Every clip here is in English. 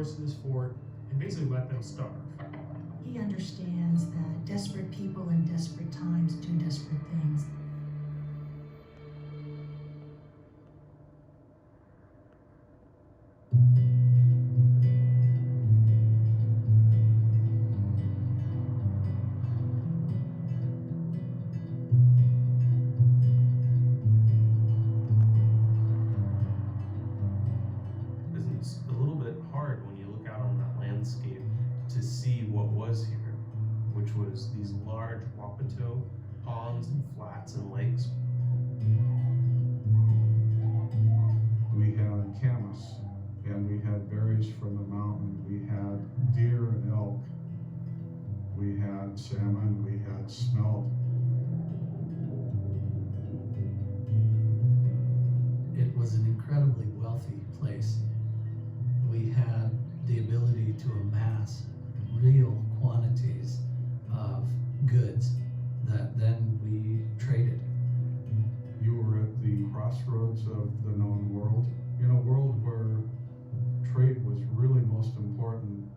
resources to this fort and basically let them starve. He understands that desperate people in desperate times do desperate things. It's a little bit hard when you look out on that landscape to see what was here, which was these large Wapato ponds and flats and lakes. We had camas, and we had berries from the mountain. We had deer and elk. We had salmon. We had smelt. It was an incredibly wealthy place. We had the ability to amass real quantities of goods that then we traded. You were at the crossroads of the known world, in a world where trade was really most important.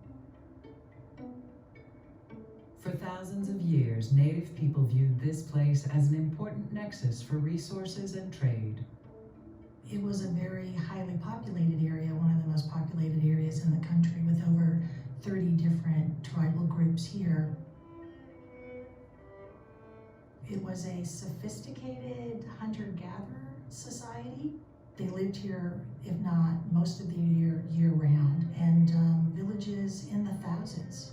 For thousands of years, native people viewed this place as an important nexus for resources and trade. It was a very highly populated area, one of the most populated areas in the country, with over 30 different tribal groups here. It was a sophisticated hunter-gatherer society. They lived here, if not most of the year round, and villages in the thousands.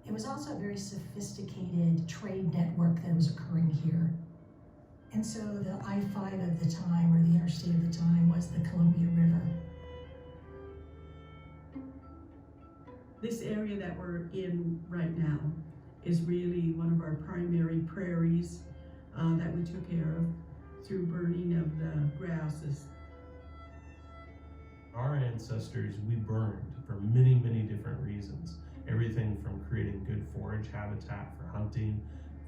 It was also a very sophisticated trade network that was occurring here. And so the I-5 of the time, or the interstate of the time, was the Columbia River. This area that we're in right now is really one of our primary prairies that we took care of through burning of the grasses. Our ancestors, we burned for many, many different reasons. Everything from creating good forage habitat for hunting,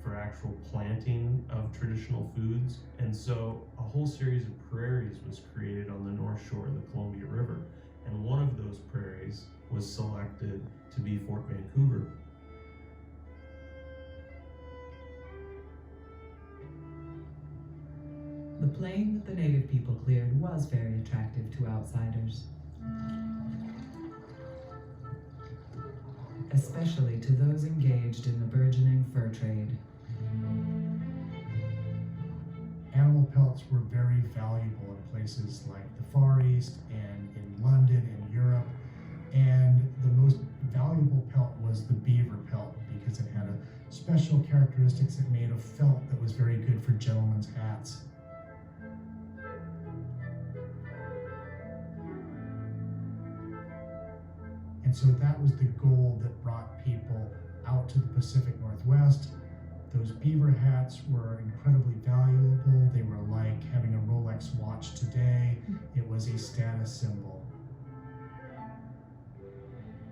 for actual planting of traditional foods. And so a whole series of prairies was created on the north shore of the Columbia River. And one of those prairies was selected to be Fort Vancouver. The plain that the native people cleared was very attractive to outsiders, especially to those engaged in the burgeoning fur trade. Animal pelts were very valuable in places like the Far East and in London and Europe. And the most valuable pelt was the beaver pelt because it had a special characteristics it made of felt that was very good for gentlemen's hats. And so that was the goal that brought people out to the Pacific Northwest. Those beaver hats were incredibly valuable. They were like having a Rolex watch today. It was a status symbol.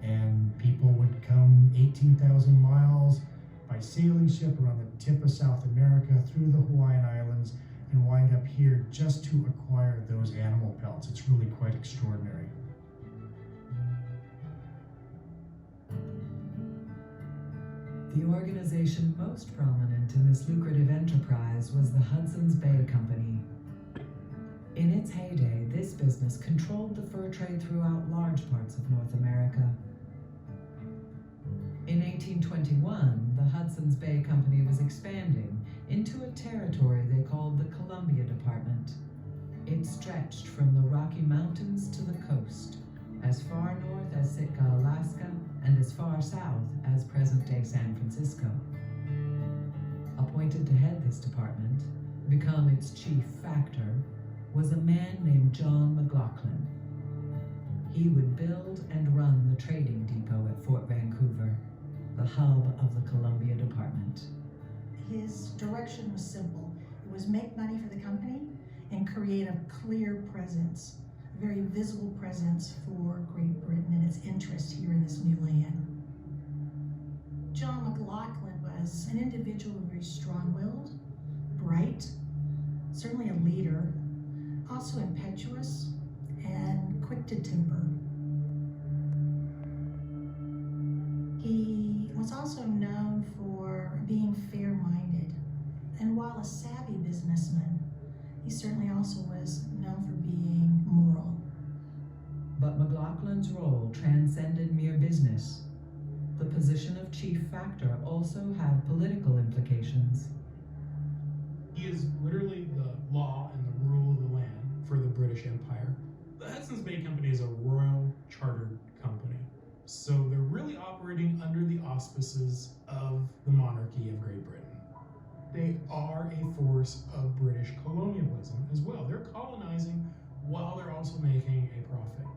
And people would come 18,000 miles by sailing ship around the tip of South America through the Hawaiian Islands and wind up here just to acquire those animal pelts. It's really quite extraordinary. The organization most prominent in this lucrative enterprise was the Hudson's Bay Company. In its heyday, this business controlled the fur trade throughout large parts of North America. In 1821, the Hudson's Bay Company was expanding into a territory they called the Columbia Department. It stretched from the Rocky Mountains to the coast, as far north as Sitka, Alaska, and as far south as present-day San Francisco. Appointed to head this department, become its chief factor, was a man named John McLaughlin. He would build and run the trading depot at Fort Vancouver, the hub of the Columbia Department. His direction was simple. It was make money for the company and create a clear presence, a very visible presence for Great Britain and its interest here in this new land. John McLaughlin was an individual very strong-willed, bright, certainly a leader, also also impetuous and quick to temper. He was also known for being fair-minded, and while a savvy businessman, he certainly also was known for being moral. But McLaughlin's role transcended mere business. The position of chief factor also had political implications. He is literally the law and the rule of the land for the British Empire. The Hudson's Bay Company is a royal chartered company, so they're really operating under the auspices of the monarchy of Great Britain. They are a force of British colonialism as well. They're colonizing while they're also making a profit.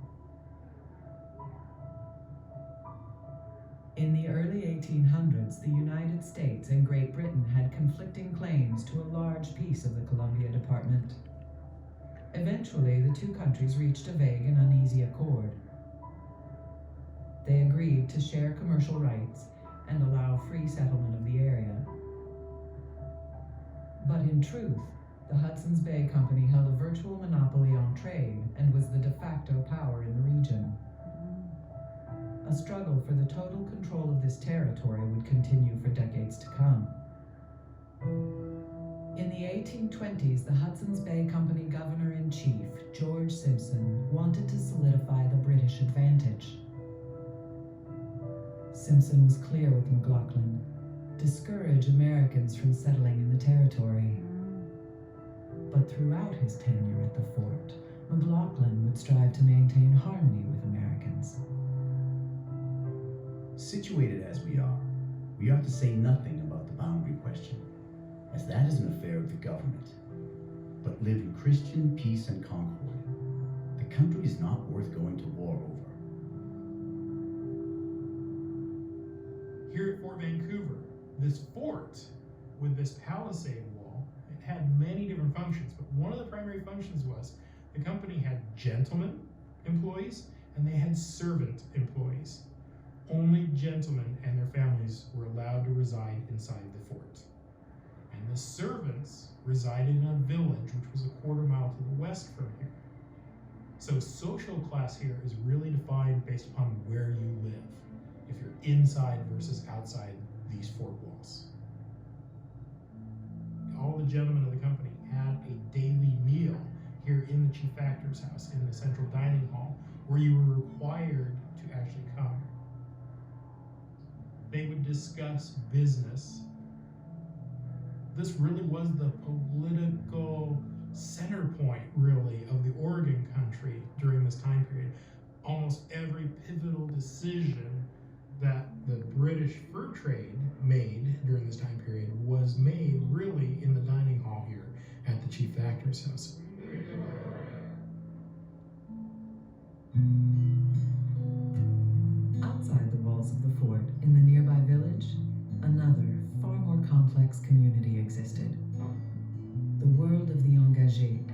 In the early 1800s, the United States and Great Britain had conflicting claims to a large piece of the Columbia Department. Eventually, the two countries reached a vague and uneasy accord. They agreed to share commercial rights and allow free settlement of the area. But in truth, the Hudson's Bay Company held a virtual monopoly on trade and was the de facto power in the region. A struggle for the total control of this territory would continue for decades to come. In the 1820s, the Hudson's Bay Company Governor-in-Chief, George Simpson, wanted to solidify the British advantage. Simpson was clear with McLaughlin: discourage Americans from settling in the territory. But throughout his tenure at the fort, McLaughlin would strive to maintain harmony with Americans. Situated as we ought to say nothing about the boundary question, as that is an affair of the government, but live in Christian peace and concord. The country is not worth going to war over. Here at Fort Vancouver, this fort with this palisade wall, it had many different functions, but one of the primary functions was the company had gentlemen employees and they had servant employees. Only gentlemen and their families were allowed to reside inside the fort. And the servants resided in a village which was a quarter-mile to the west from here. So social class here is really defined based upon where you live, if you're inside versus outside these fort walls. All the gentlemen of the company had a daily meal here in the chief factor's house, in the central dining hall, where you were required to actually come. They would discuss business. This really was the political center point, really, of the Oregon country during this time period. Almost every pivotal decision that the British fur trade made during this time period was made really in the dining hall here at the chief factor's house. Outside the walls of the fort, in the nearby village, another, far more complex community existed. The world of the engagés.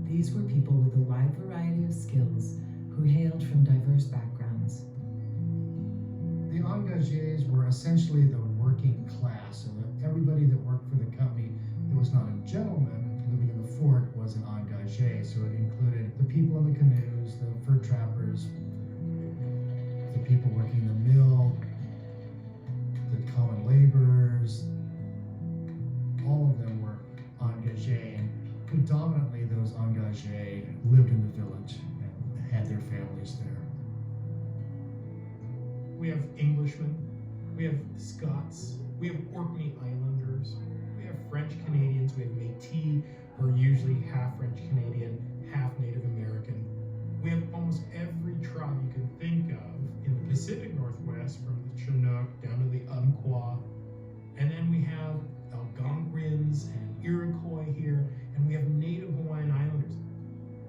These were people with a wide variety of skills who hailed from diverse backgrounds. The engagés were essentially the working class, so that everybody that worked for the company that was not a gentleman living in the fort was an engagé. So it included the people in the canoes, the fur trappers, the people working the mill, the common laborers. All of them were engagés, and predominantly those engagés lived in the village and had their families there. We have Englishmen, we have Scots, we have Orkney Islanders, we have French Canadians, we have Métis, who are usually half French Canadian, half Native American. We have almost every tribe you can think of in the Pacific Northwest, from the Chinook down to the Umpqua. And then we have Algonquins and Iroquois here, and we have Native Hawaiian Islanders.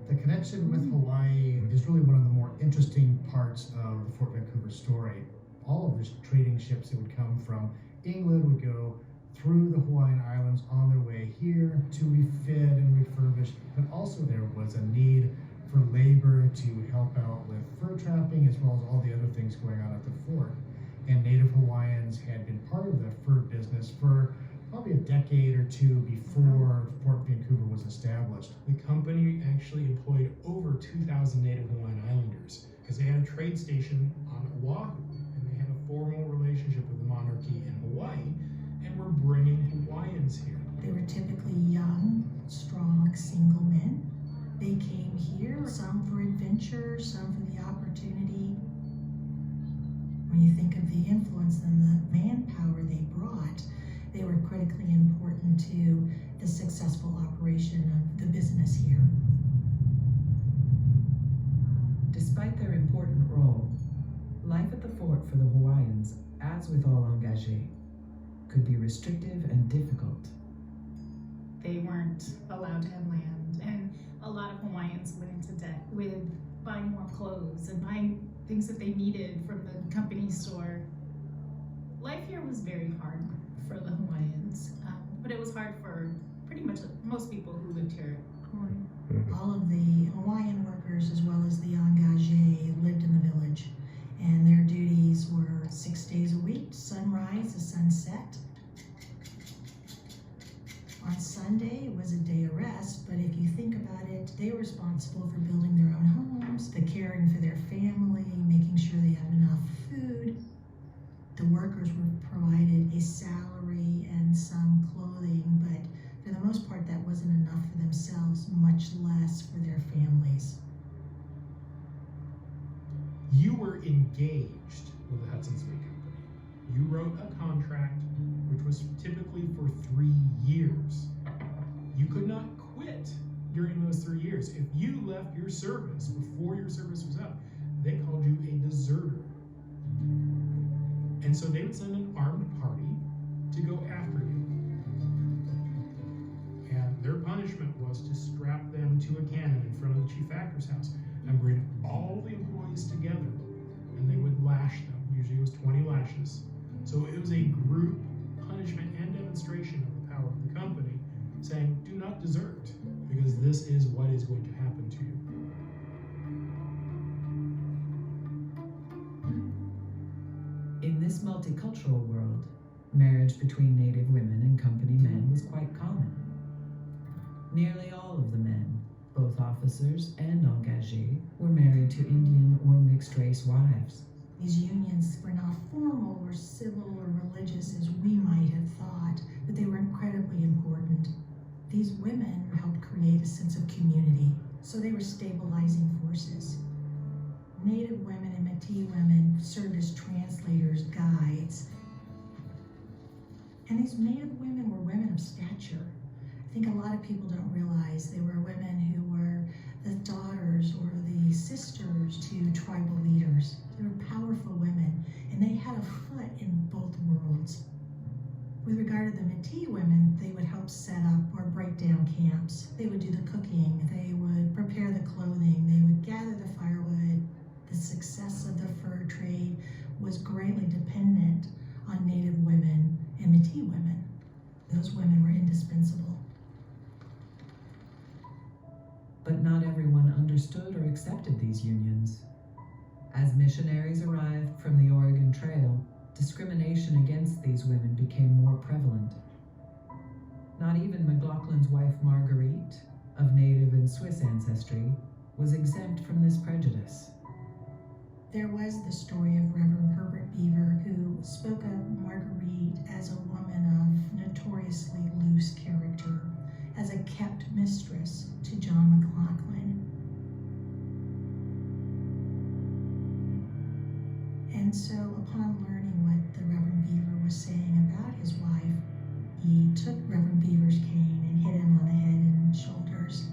The connection with Hawaii is really one of the more interesting parts of the Fort Vancouver story. All of the trading ships that would come from England would go through the Hawaiian Islands on their way here to refit and refurbish, but also there was a need for labor to help out with fur trapping as well as all the other things going on at the fort. And Native Hawaiians had been part of the fur business for probably a decade or two before Fort Vancouver was established. The company actually employed over 2,000 native Hawaiian Islanders because they had a trade station on Oahu and they had a formal relationship with the monarchy in Hawaii and were bringing Hawaiians here. They were typically young, strong, single men. They came here, some for adventure, some for the opportunity. When you think of the influence and the manpower they brought, they were critically important to the successful operation of the business here. Despite their important role, life at the fort for the Hawaiians, as with all engagés, could be restrictive and difficult. They weren't allowed to have land, and a lot of Hawaiians went into debt with buying more clothes and buying things that they needed from the company store. Life here was very hard for the Hawaiians, but it was hard for pretty much most people who lived here. All of the Hawaiian workers as well as the engagés lived in the village, and their duties were 6 days a week, sunrise to sunset. On Sunday, it was a day of rest, but if you think about it, they were responsible for building their own homes, the caring for their family, making sure they have enough food. The workers were provided a salary and some clothing, but for the most part, that wasn't enough for themselves, much less for their families. You were engaged with the Hudson's Bay Company. You wrote a contract which was typically for 3 years. You could not quit during those 3 years. If you left your service before your service was up, they called you a deserter. And so they would send an armed party to go after you. And their punishment was to strap them to a cannon in front of the chief factor's house and bring all the employees together, and they would lash them. Usually it was 20 lashes. So it was a group punishment and demonstration of the power of the company, saying, do not desert, because this is what is going to happen to you. In this multicultural world, marriage between native women and company men was quite common. Nearly all of the men, both officers and engagés, were married to Indian or mixed-race wives. These unions were not formal or civil or religious as we might have thought, but they were incredibly important. These women helped create a sense of community, so they were stabilizing forces. Native women and Métis women served as translators, guides. And these Native women were women of stature. I think a lot of people don't realize they were women who were the daughters or the sisters to tribal leaders. They were powerful women, and they had a foot in both worlds. With regard to the Métis women, they would help set up or break down camps. They would do the cooking, they would prepare the clothing, they would gather the firewood. The success of the fur trade was greatly dependent on Native women and Métis women. Those women were indispensable. But not everyone understood or accepted these unions. As missionaries arrived from the Oregon Trail, discrimination against these women became more prevalent. Not even McLaughlin's wife Marguerite, of Native and Swiss ancestry, was exempt from this prejudice. There was the story of Reverend Herbert Beaver, who spoke of Marguerite as a woman of notoriously loose character, as a kept mistress to John McLaughlin. And so upon learning what the Reverend Beaver was saying about his wife, he took Reverend Beaver's cane and hit him on the head and shoulders.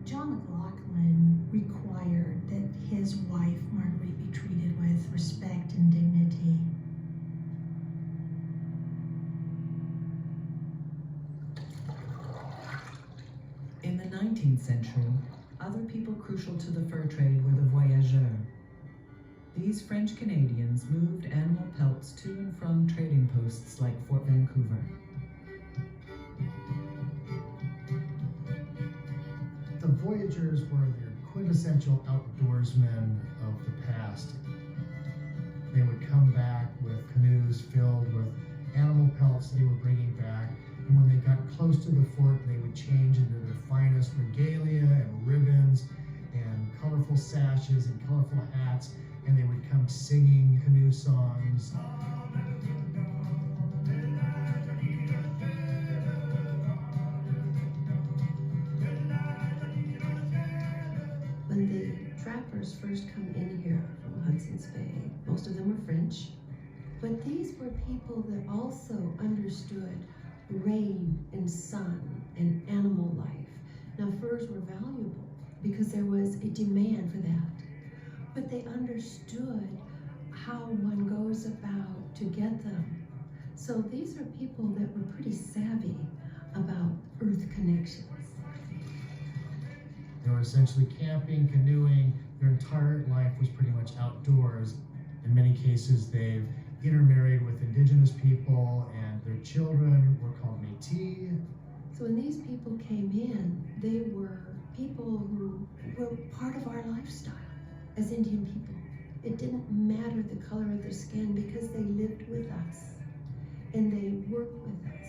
John McLaughlin required that his wife, Marguerite, be treated with respect and dignity. In the 19th century, other people crucial to the fur trade were the voyageurs. These French Canadians moved animal pelts to and from trading posts like Fort Vancouver. The voyageurs were the quintessential outdoorsmen of the past. They would come back with canoes filled with animal pelts pelts they were bringing back. And when they got close to the fort, they would change into their finest regalia and ribbons and colorful sashes and colorful hats, and they would come singing canoe songs. When the trappers first come in here from Hudson's Bay, most of them were French, but these were people that also understood rain and sun and animal life. Now, furs were valuable because there was a demand for that, but they understood how one goes about to get them. So these are people that were pretty savvy about earth connections. They were essentially camping, canoeing. Their entire life was pretty much outdoors. In many cases, they've intermarried with indigenous people, and their children were called Métis. So when these people came in, they were people who were part of our lifestyle as Indian people. It didn't matter the color of their skin because they lived with us and they worked with us.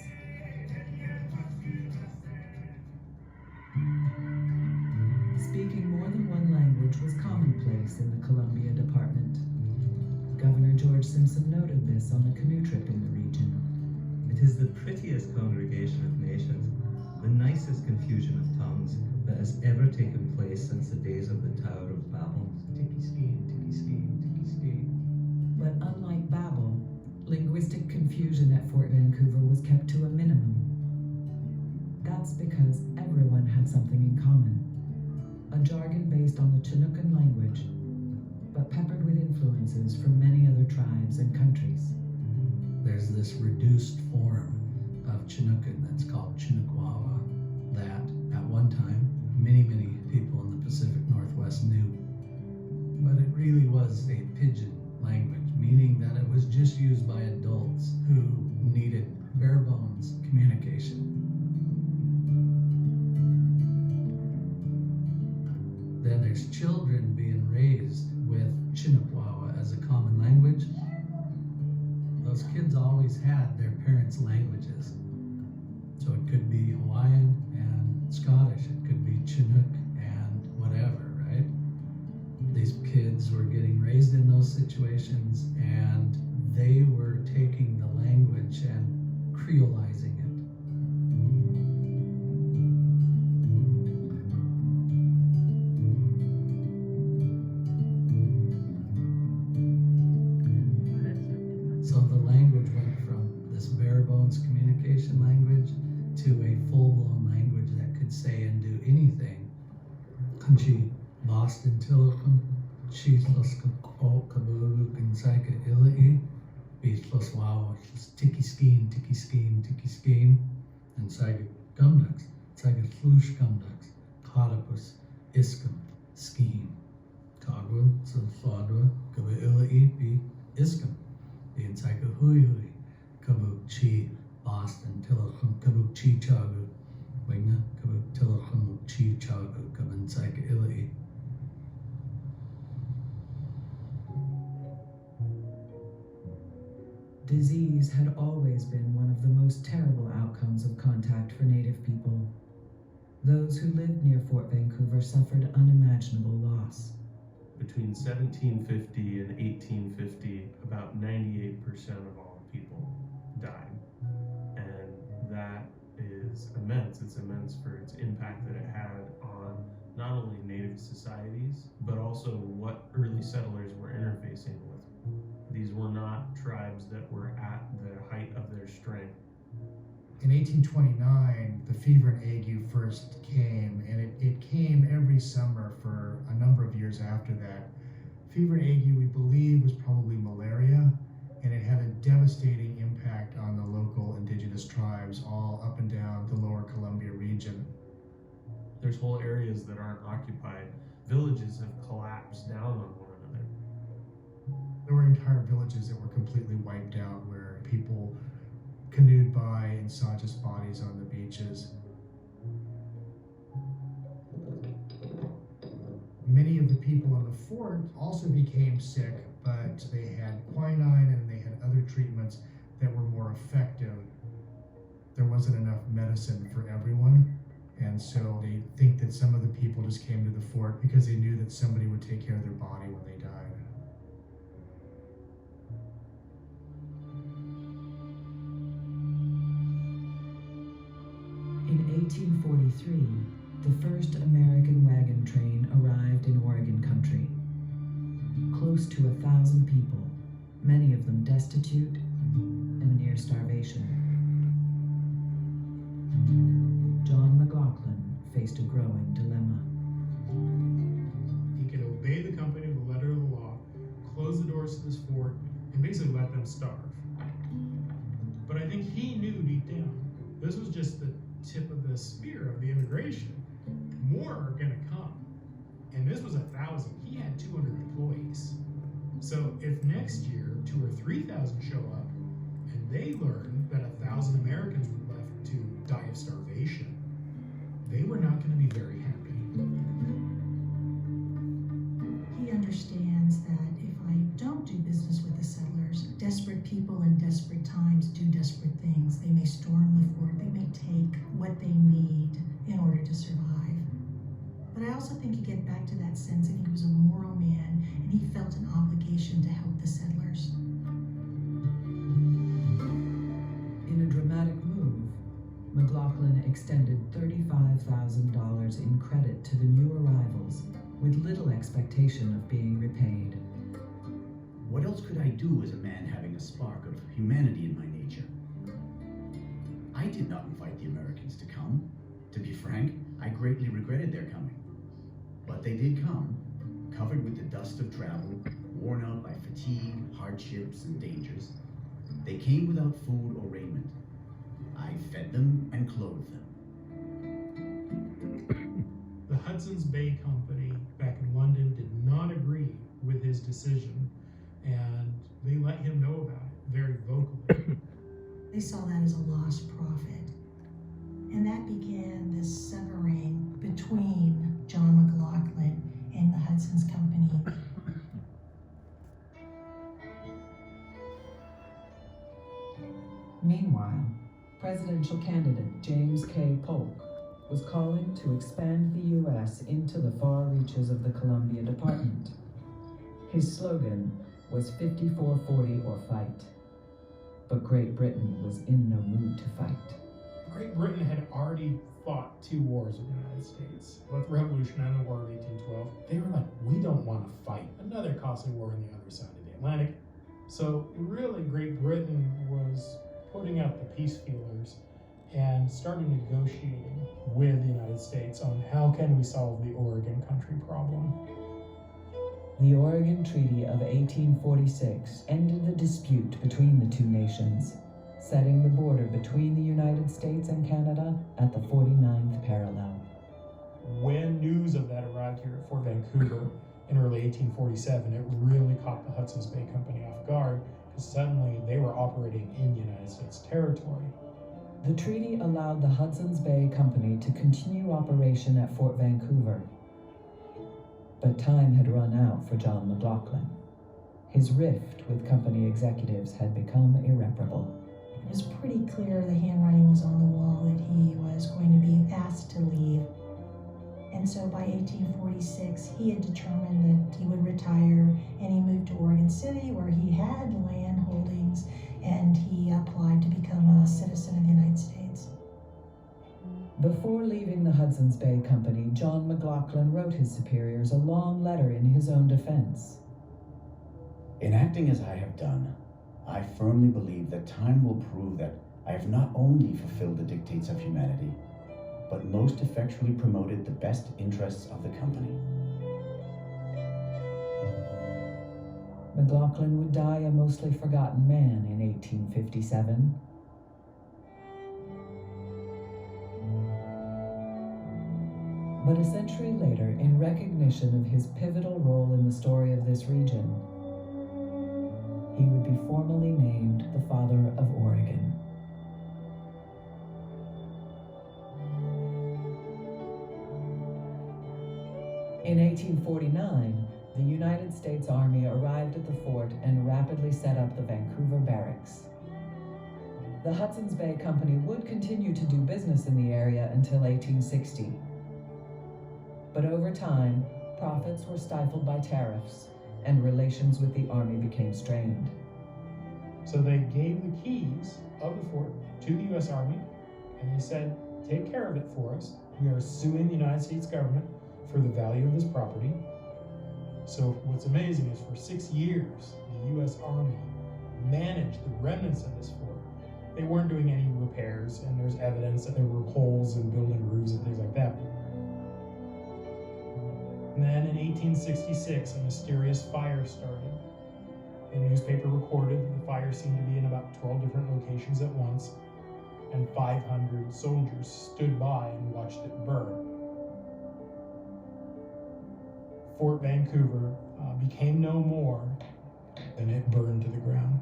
Speaking more than one language was commonplace in the Columbia Department. Governor George Simpson noted this on a canoe trip in the region. It is the prettiest congregation of nations, the nicest confusion of tongues that has ever taken place since the days of the Tower of Babel. Tiki ski, tiki ski, tiki ski. But unlike Babel, linguistic confusion at Fort Vancouver was kept to a minimum. That's because everyone had something in common. A jargon based on the Chinookan language, but peppered with influences from many other tribes and countries. There's this reduced form of Chinookan that's called Chinooquawa that at one time many people in the Pacific Northwest knew. But it really was a pidgin language, meaning that it was just used by adults who needed bare bones communication. Then there's children being raised with Chinooquawa as a common language. Those kids always had their parents' languages. So it could be Hawaiian and Scottish, it could be Chinook and whatever, right? These kids were getting raised in those situations and they were taking the language and creolizing it. So the language went from this bare bones communication language to a full-blown language that could say and do anything. Kunchi Boston Tillicum, Cheatluska Kabulu Kansaika Ilai, Beatlos Wawa, Tiki Scheme, Tiki Scheme, Tiki Scheme, and Saga Gumdux, Saga Flush Gumdux, Codipus, Iskum, Scheme, Kagwa, Sulfadwa, Kaba Ilai, Be Iskum. The Encyclo Hui Hui, Kabuk Chi, Boston, Tillicum, Kabuk Chi Chagu, Wigna, Kabuk Tillicum, Chi Chagu, Kaban Psycha Ilai. Disease had always been one of the most terrible outcomes of contact for Native people. Those who lived near Fort Vancouver suffered unimaginable loss. Between 1750 and 1850, about 98% of all people died. And that is immense. It's immense for its impact that it had on not only Native societies, but also what early settlers were interfacing with. These were not tribes that were at the height of their strength. In 1829, the fever and ague first came, and it came every summer for a number of years after that. Fever and ague, we believe, was probably malaria, and it had a devastating impact on the local indigenous tribes all up and down the lower Columbia region. There's whole areas that aren't occupied. Villages have collapsed down on one another. There were entire villages that were completely wiped out where people canoed by and saw just bodies on the beaches. Many of the people in the fort also became sick, but they had quinine and they had other treatments that were more effective medicine for everyone. And so they think that some of the people just came to the fort because they knew that somebody would take care of their body when they died. In 1843, the first American wagon train arrived in Oregon country. Close to 1,000 people, many of them destitute and near starvation. John McLaughlin faced a growing dilemma. He could obey the company to the letter of the law, close the doors to this fort, and basically let them starve. But I think he knew deep down, this was just the tip of the spear of the immigration. More are gonna come. And this was 1,000. He had 200 employees. So if next year 2,000 or 3,000 show up and they learn that 1,000 Americans were left to die of starvation, they were not going to be very happy. He understands that if I don't do business with the settlers, desperate people in desperate times do desperate things. They may storm the fort, they may take what they need in order to survive. But I also think you get back to that sense that he was a moral man and he felt an obligation to help the settlers. In a dramatic move, McLaughlin extended $35,000 in credit to the new arrivals with little expectation of being repaid. What else could I do as a man having a spark of humanity in my nature? I did not invite the Americans to come. To be frank, I greatly regretted their coming. But they did come, covered with the dust of travel, worn out by fatigue, hardships, and dangers. They came without food or raiment. I fed them and clothed them. The Hudson's Bay Company back in London did not agree with his decision, and they let him know about it very vocally. They saw that as a lost profit. And that began this severing between John McLaughlin and the Hudson's Company. Meanwhile, presidential candidate James K. Polk was calling to expand the U.S. into the far reaches of the Columbia Department. His slogan was 54-40 or fight. But Great Britain was in no mood to fight. Great Britain had already fought 2 wars with the United States, both the Revolution and the War of 1812. They were like, we don't want to fight another costly war on the other side of the Atlantic. So really, Great Britain was putting out the peace feelers and started negotiating with the United States on how can we solve the Oregon country problem. The Oregon Treaty of 1846 ended the dispute between the two nations, setting the border between the United States and Canada at the 49th parallel. When news of that arrived here at Fort Vancouver in early 1847, it really caught the Hudson's Bay Company off guard, because suddenly they were operating in United States territory. The treaty allowed the Hudson's Bay Company to continue operation at Fort Vancouver. But time had run out for John McLaughlin. His rift with company executives had become irreparable. It was pretty clear, the handwriting was on the wall, that he was going to be asked to leave. And so by 1846, he had determined that he would retire, and he moved to Oregon City, where he had land holdings, and he applied to become a citizen of the United States. Before leaving the Hudson's Bay Company, John McLaughlin wrote his superiors a long letter in his own defense. In acting as I have done, I firmly believe that time will prove that I have not only fulfilled the dictates of humanity, but most effectually promoted the best interests of the company. McLaughlin would die a mostly forgotten man in 1857. But a century later, in recognition of his pivotal role in the story of this region, he would be formally named the Father of Oregon. In 1849, the United States Army arrived at the fort and rapidly set up the Vancouver Barracks. The Hudson's Bay Company would continue to do business in the area until 1860. But over time, profits were stifled by tariffs, and relations with the Army became strained. So they gave the keys of the fort to the U.S. Army, and they said, take care of it for us. We are suing the United States government for the value of this property. So what's amazing is for 6 years, the U.S. Army managed the remnants of this fort. They weren't doing any repairs, and there's evidence that there were holes in building roofs and things like that. And then in 1866, a mysterious fire started. A newspaper recorded that the fire seemed to be in about 12 different locations at once, and 500 soldiers stood by and watched it burn. Fort Vancouver became no more than it burned to the ground.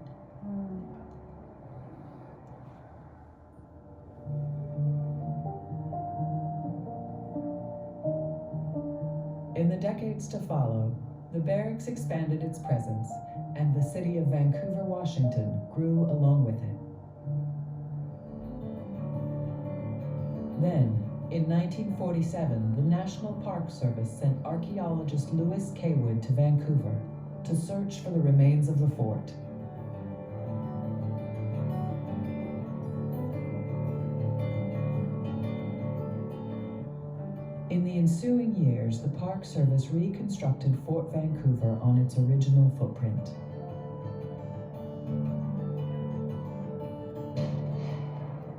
In the decades to follow, the barracks expanded its presence, and the city of Vancouver, Washington grew along with it. Then, in 1947, the National Park Service sent archaeologist Louis Kaywood to Vancouver to search for the remains of the fort. In the ensuing years, the Park Service reconstructed Fort Vancouver on its original footprint.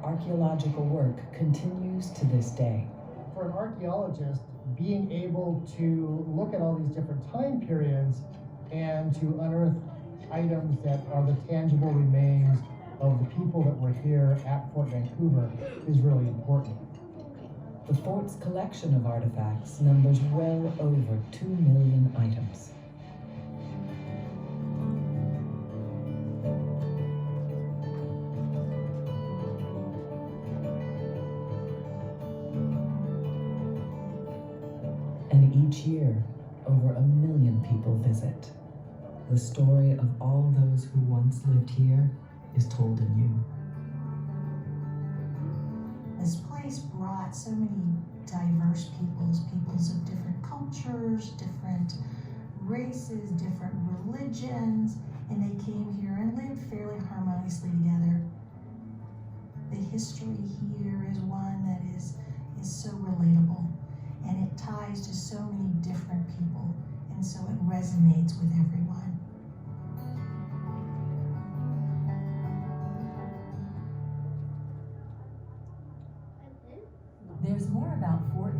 Archaeological work continues to this day. For an archaeologist, being able to look at all these different time periods and to unearth items that are the tangible remains of the people that were here at Fort Vancouver is really important. The fort's collection of artifacts numbers well over 2 million items. And each year, over 1 million people visit. The story of all those who once lived here is told anew. This place brought so many diverse peoples of different cultures, different races, different religions, and they came here and lived fairly harmoniously together. The history here is one that is so relatable, and it ties to so many different people, and so it resonates with everyone. There's more about Fort